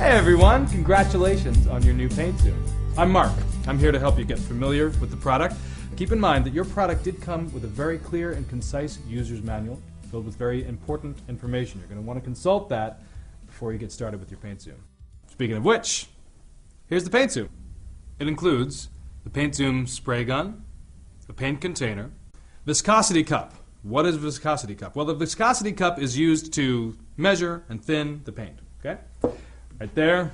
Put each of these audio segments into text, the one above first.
Hey everyone, congratulations on your new paint zoom. I'm Mark. I'm here to help you get familiar with the product. Keep in mind that your product did come with a very clear and concise user's manual filled with very important information. You're going to want to consult that before you get started with your paint zoom. Speaking of which, here's the paint zoom. It includes the paint zoom spray gun, the paint container, viscosity cup. What is a viscosity cup? Well, the viscosity cup is used to measure and thin the paint. Okay? Right there,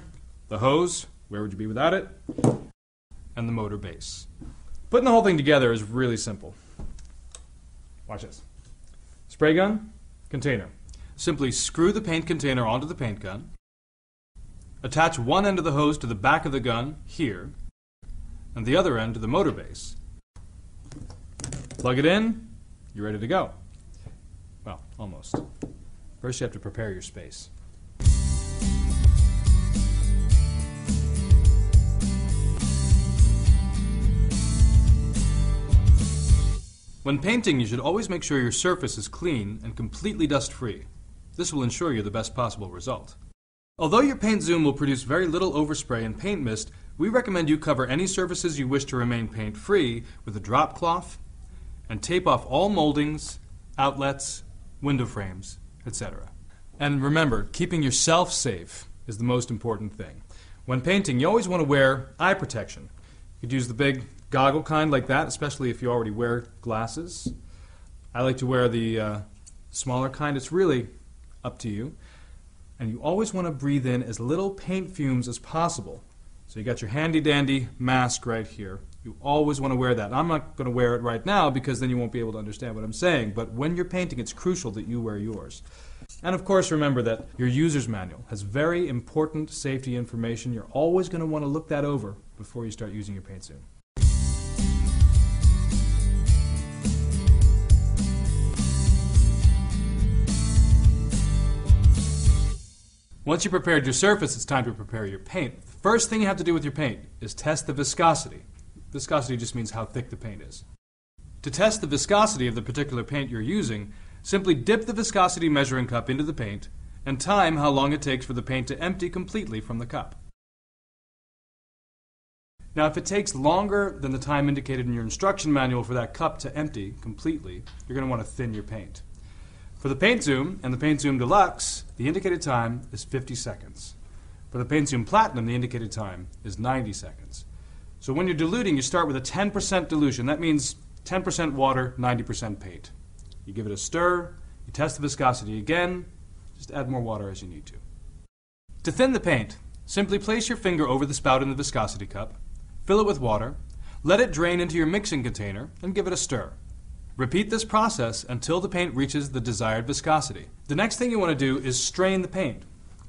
the hose, where would you be without it? And the motor base. Putting the whole thing together is really simple. Watch this. Spray gun, container. Simply screw the paint container onto the paint gun. Attach one end of the hose to the back of the gun, here, and the other end to the motor base. Plug it in, you're ready to go. Well, almost. First you have to prepare your space. When painting, you should always make sure your surface is clean and completely dust-free. This will ensure you the best possible result. Although your paint zoom will produce very little overspray and paint mist, we recommend you cover any surfaces you wish to remain paint-free with a drop cloth and tape off all moldings, outlets, window frames, etc. And remember, keeping yourself safe is the most important thing. When painting, you always want to wear eye protection. You could use the big goggle kind like that, especially if you already wear glasses. I like to wear the smaller kind. It's really up to you. And you always want to breathe in as little paint fumes as possible. So you got your handy-dandy mask right here. You always want to wear that. I'm not going to wear it right now because then you won't be able to understand what I'm saying. But when you're painting, it's crucial that you wear yours. And of course, remember that your user's manual has very important safety information. You're always going to want to look that over before you start using your paint zoom. Once you've prepared your surface, it's time to prepare your paint. The first thing you have to do with your paint is test the viscosity. Viscosity just means how thick the paint is. To test the viscosity of the particular paint you're using, simply dip the viscosity measuring cup into the paint and time how long it takes for the paint to empty completely from the cup. Now, if it takes longer than the time indicated in your instruction manual for that cup to empty completely, you're going to want to thin your paint. For the Paint Zoom and the Paint Zoom Deluxe, the indicated time is 50 seconds. For the Paint Zoom Platinum, the indicated time is 90 seconds. So when you're diluting, you start with a 10% dilution. That means 10% water, 90% paint. You give it a stir, you test the viscosity again, just add more water as you need to. To thin the paint, simply place your finger over the spout in the viscosity cup, fill it with water, let it drain into your mixing container, and give it a stir. Repeat this process until the paint reaches the desired viscosity. The next thing you want to do is strain the paint.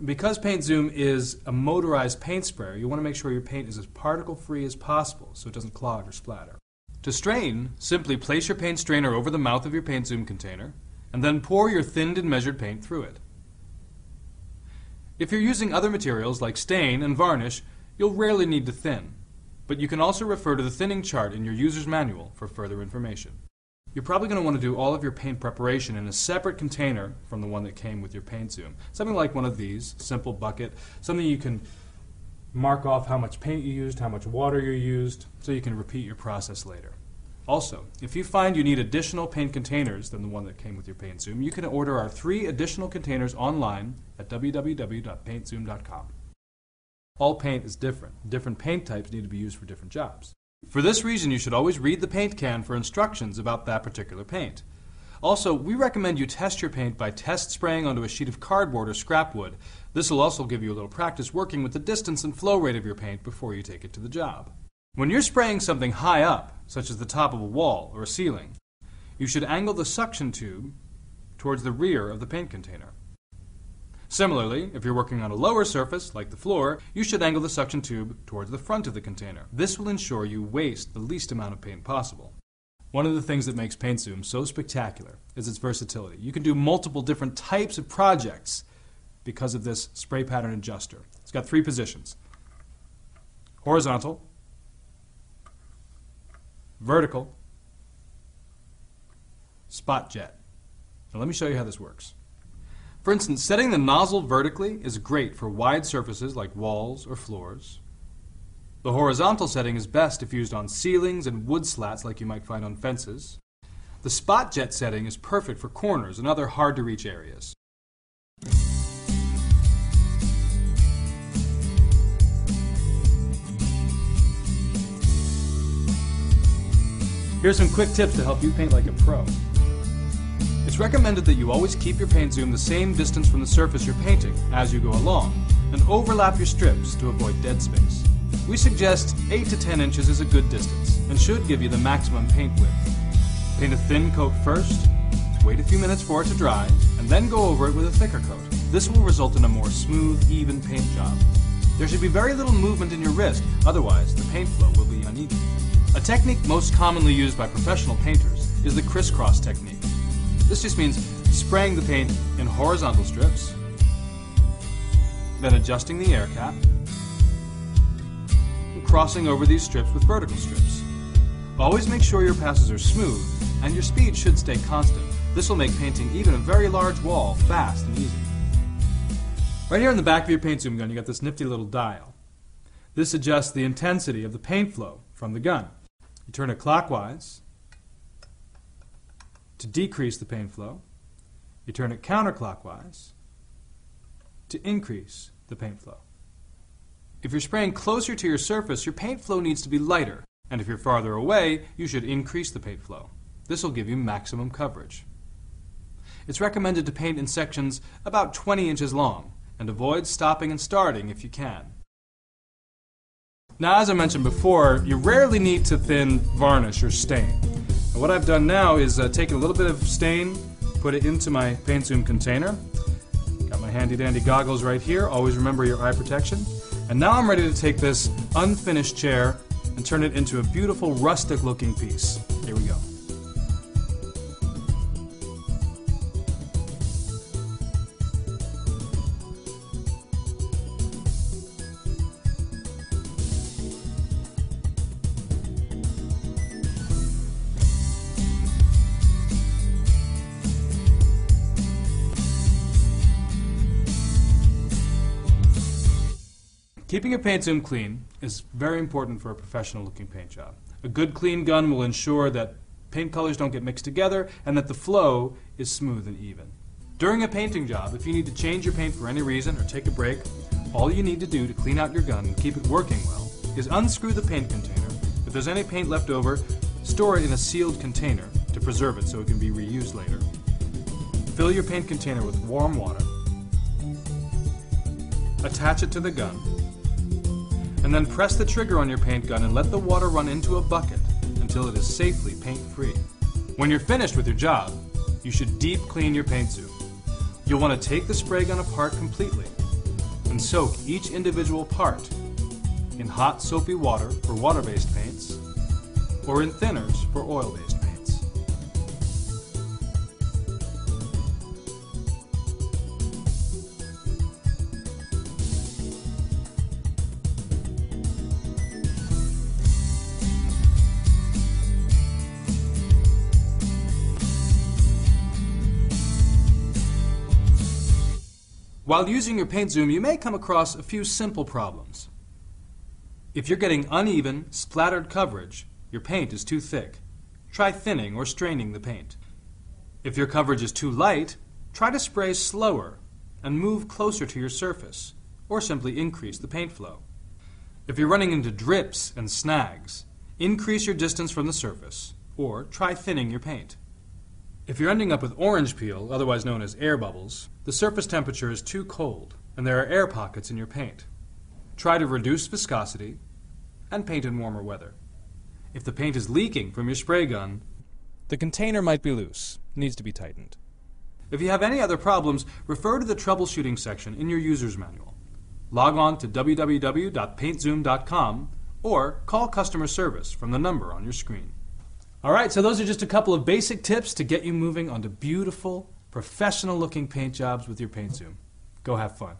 Because Paint Zoom is a motorized paint sprayer, you want to make sure your paint is as particle-free as possible so it doesn't clog or splatter. To strain, simply place your paint strainer over the mouth of your Paint Zoom container and then pour your thinned and measured paint through it. If you're using other materials like stain and varnish, you'll rarely need to thin, but you can also refer to the thinning chart in your user's manual for further information. You're probably going to want to do all of your paint preparation in a separate container from the one that came with your Paint Zoom. Something like one of these, simple bucket, something you can mark off how much paint you used, how much water you used, so you can repeat your process later. Also, if you find you need additional paint containers than the one that came with your Paint Zoom, you can order our 3 additional containers online at www.paintzoom.com. All paint is different. Different paint types need to be used for different jobs. For this reason, you should always read the paint can for instructions about that particular paint. Also, we recommend you test your paint by test spraying onto a sheet of cardboard or scrap wood. This will also give you a little practice working with the distance and flow rate of your paint before you take it to the job. When you're spraying something high up, such as the top of a wall or a ceiling, you should angle the suction tube towards the rear of the paint container. Similarly, if you're working on a lower surface, like the floor, you should angle the suction tube towards the front of the container. This will ensure you waste the least amount of paint possible. One of the things that makes Paint Zoom so spectacular is its versatility. You can do multiple different types of projects because of this spray pattern adjuster. It's got 3 positions: horizontal, vertical, spot jet. Now let me show you how this works. For instance, setting the nozzle vertically is great for wide surfaces like walls or floors. The horizontal setting is best if used on ceilings and wood slats like you might find on fences. The spot jet setting is perfect for corners and other hard-to-reach areas. Here's some quick tips to help you paint like a pro. It's recommended that you always keep your paint zoom the same distance from the surface you're painting as you go along, and overlap your strips to avoid dead space. We suggest 8 to 10 inches is a good distance, and should give you the maximum paint width. Paint a thin coat first, wait a few minutes for it to dry, and then go over it with a thicker coat. This will result in a more smooth, even paint job. There should be very little movement in your wrist, otherwise the paint flow will be uneven. A technique most commonly used by professional painters is the crisscross technique. This just means spraying the paint in horizontal strips, then adjusting the air cap, and crossing over these strips with vertical strips. Always make sure your passes are smooth, and your speed should stay constant. This will make painting even a very large wall fast and easy. Right here in the back of your paint zoom gun, you got this nifty little dial. This adjusts the intensity of the paint flow from the gun. You turn it clockwise to decrease the paint flow. You turn it counterclockwise to increase the paint flow. If you're spraying closer to your surface, your paint flow needs to be lighter, and if you're farther away, you should increase the paint flow. This will give you maximum coverage. It's recommended to paint in sections about 20 inches long, and avoid stopping and starting if you can. Now, as I mentioned before, you rarely need to thin varnish or stain. And what I've done now is taken a little bit of stain, put it into my paint zoom container. Got my handy dandy goggles right here. Always remember your eye protection. And now I'm ready to take this unfinished chair and turn it into a beautiful rustic looking piece. Here we go. Keeping your paint zoom clean is very important for a professional looking paint job. A good clean gun will ensure that paint colors don't get mixed together and that the flow is smooth and even. During a painting job, if you need to change your paint for any reason or take a break, all you need to do to clean out your gun and keep it working well is unscrew the paint container. If there's any paint left over, store it in a sealed container to preserve it so it can be reused later. Fill your paint container with warm water. Attach it to the gun. And then press the trigger on your paint gun and let the water run into a bucket until it is safely paint-free. When you're finished with your job, you should deep clean your paint zoom. You'll want to take the spray gun apart completely and soak each individual part in hot soapy water for water-based paints or in thinners for oil-based paints. While using your paint zoom, you may come across a few simple problems. If you're getting uneven, splattered coverage, your paint is too thick. Try thinning or straining the paint. If your coverage is too light, try to spray slower and move closer to your surface, or simply increase the paint flow. If you're running into drips and snags, increase your distance from the surface, or try thinning your paint. If you're ending up with orange peel, otherwise known as air bubbles, the surface temperature is too cold and there are air pockets in your paint. Try to reduce viscosity and paint in warmer weather. If the paint is leaking from your spray gun, the container might be loose, needs to be tightened. If you have any other problems, refer to the troubleshooting section in your user's manual. Log on to www.paintzoom.com or call customer service from the number on your screen. Alright, so those are just a couple of basic tips to get you moving onto beautiful, professional-looking paint jobs with your paint zoom. Go have fun.